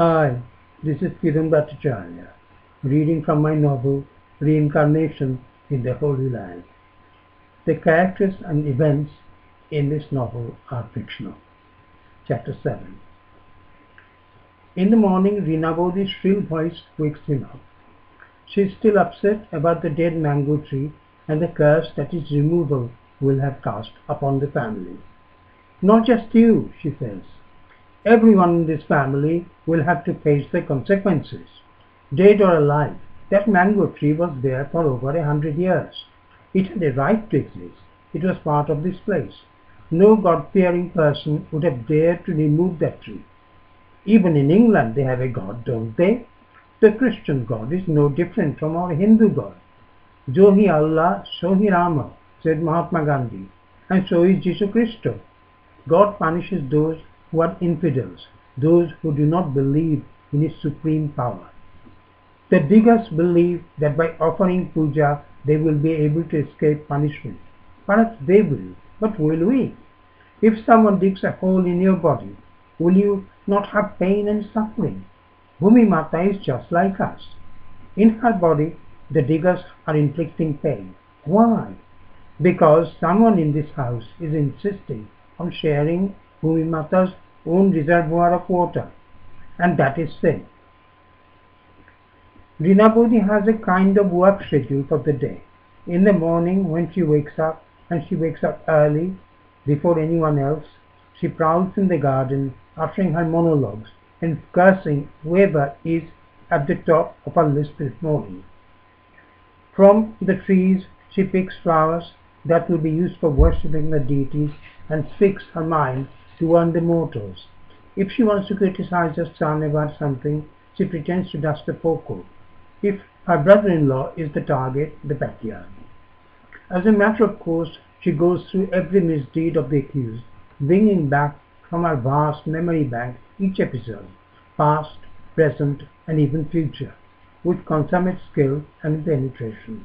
Hi, this is Keron Bhattacharya, reading from my novel Reincarnation in the Holy Land. The characters and events in this novel are fictional. Chapter 7. In the morning, Reenabodi's shrill voice wakes him up. She is still upset about the dead mango tree and the curse that its removal will have cast upon the family. Not just you, she says. Everyone in this family will have to face the consequences. Dead or alive, that mango tree was there for over 100 years. It had a right to exist. It was part of this place. No God-fearing person would have dared to remove that tree. Even in England they have a God, don't they? The Christian God is no different from our Hindu God. Jo hi Allah, so hi Rama, said Mahatma Gandhi, and so is Jesus Christ. God punishes those who are infidels, those who do not believe in His supreme power. The diggers believe that by offering puja they will be able to escape punishment. Perhaps they will, but will we? If someone digs a hole in your body, will you not have pain and suffering? Bhumi Mata is just like us. In her body, the diggers are inflicting pain. Why? Because someone in this house is insisting on sharing Bhumi Mata's own reservoir of water, and that is sin. Reenabodi has a kind of work schedule for the day. In the morning when she wakes up, and she wakes up early, before anyone else, she prowls in the garden, uttering her monologues and cursing whoever is at the top of her list this morning. From the trees she picks flowers that will be used for worshipping the deities and speaks her mind to warn the mortals. If she wants to criticize her son about something, she pretends to dust the forecourt. If her brother-in-law is the target, the backyard. As a matter of course, she goes through every misdeed of the accused, bringing back from her vast memory bank each episode, past, present, and even future, with consummate skill and penetration.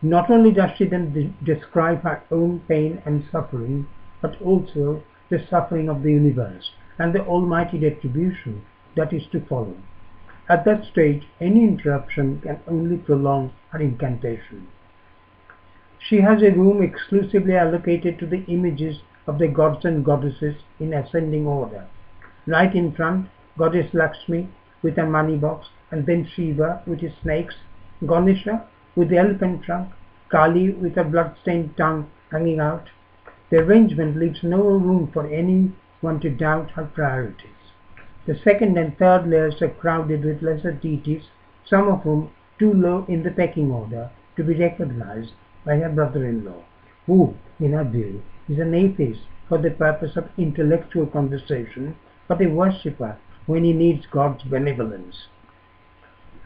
Not only does she then describe her own pain and suffering, but also the suffering of the universe and the almighty retribution that is to follow. At that stage, any interruption can only prolong her incantation. She has a room exclusively allocated to the images of the gods and goddesses in ascending order. Right in front, Goddess Lakshmi with a money box, and then Shiva with his snakes, Ganesha with the elephant trunk, Kali with a blood-stained tongue hanging out. The arrangement leaves no room for anyone to doubt her priorities. The second and third layers are crowded with lesser deities, some of whom too low in the pecking order to be recognized by her brother-in-law, who, in her view, is an atheist for the purpose of intellectual conversation, but a worshipper when he needs God's benevolence.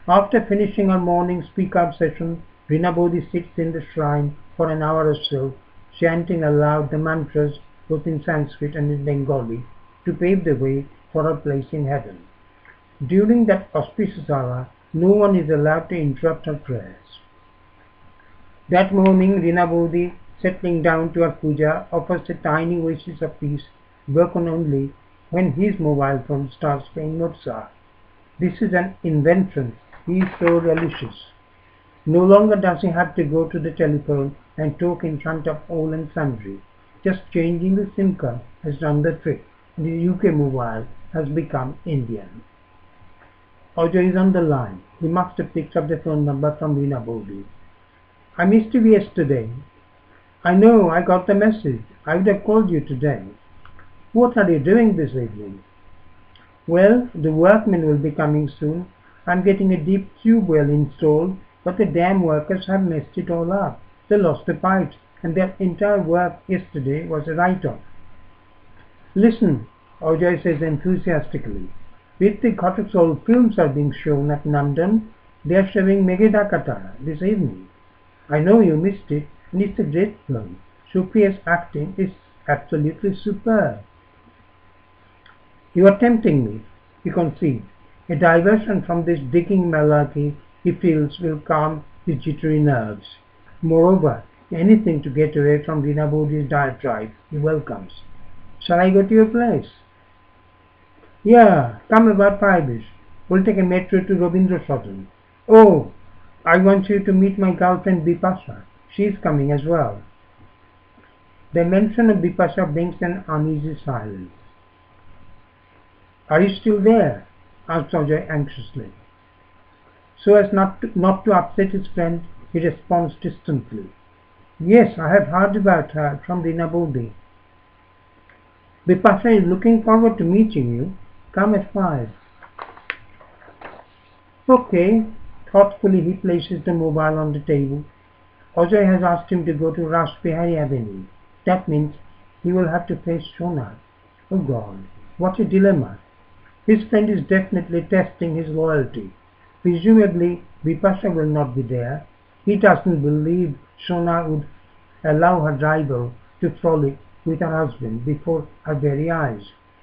After finishing her morning speak-out session, Reenabodi sits in the shrine for an hour or so, chanting aloud the mantras both in Sanskrit and in Bengali to pave the way for her place in heaven. During that auspicious hour, no one is allowed to interrupt her prayers. That morning, Reenabodi, settling down to her puja, offers a tiny oasis of peace, broken only when his mobile phone starts playing Mozart. This is an invention he is so relishes. No longer does he have to go to the telephone and talk in front of all and sundry. Just changing the SIM card has done the trick, and his UK mobile has become Indian. Ojo is on the line. He must have picked up the phone number from Reenabodi. I missed you yesterday. I know, I got the message. I would have called you today. What are you doing this evening? Well, the workmen will be coming soon. I'm getting a deep tube well installed, but the damn workers have messed it all up. They lost the pipes, and their entire work yesterday was a write-off. Listen, Ojoy says enthusiastically. Ritik Ghatak's films are being shown at London. They are showing Megidakata this evening. I know you missed it, and it's a great film. Supriya's acting is absolutely superb. You are tempting me, he concedes. A diversion from this digging malarkey he feels will calm his jittery nerves. Moreover, anything to get away from Reenabodi's diatribe he welcomes. Shall I go to your place? Yeah, come about 5ish. We'll take a metro to Rabindra Sadan. Oh, I want you to meet my girlfriend Bipasha. She's coming as well. The mention of Bipasha brings an uneasy silence. Are you still there? Asked Ajay anxiously. So as not to upset his friend, he responds distantly. Yes, I have heard about her from Rinabodi. Bipasha is looking forward to meeting you. Come at 5. Okay. Thoughtfully he places the mobile on the table. Ajay has asked him to go to Rashbihari Avenue. That means he will have to face Shona. Oh God, what a dilemma. His friend is definitely testing his loyalty. Presumably, Bipasha will not be there. He doesn't believe Shona would allow her rival to frolic with her husband before her very eyes,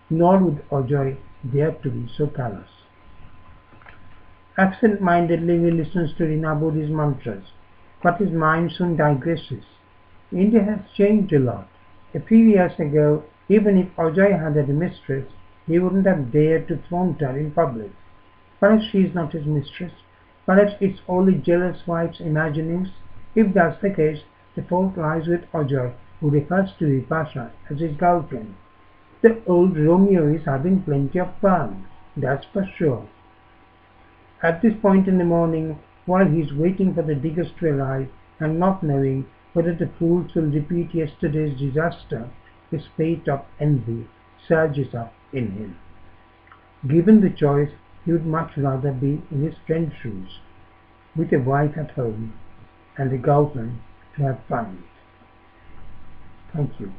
nor would Ajay dare to be so callous. Absent-mindedly he listens to Rinabodi's mantras, but his mind soon digresses. India has changed a lot. A few years ago, even if Ajay had a mistress, he wouldn't have dared to flaunt her in public. Perhaps she is not his mistress. Perhaps it's only jealous wife's imaginings. If that's the case, the fault lies with Ajay, who refers to Vipasha as his girlfriend. The old Romeo is having plenty of fun, that's for sure. At this point in the morning, while he is waiting for the diggers to arrive and not knowing whether the fools will repeat yesterday's disaster, his spate of envy surges up in him. Given the choice, he would much rather be in his friend's shoes, with a wife at home and a girlfriend to have fun with. Thank you.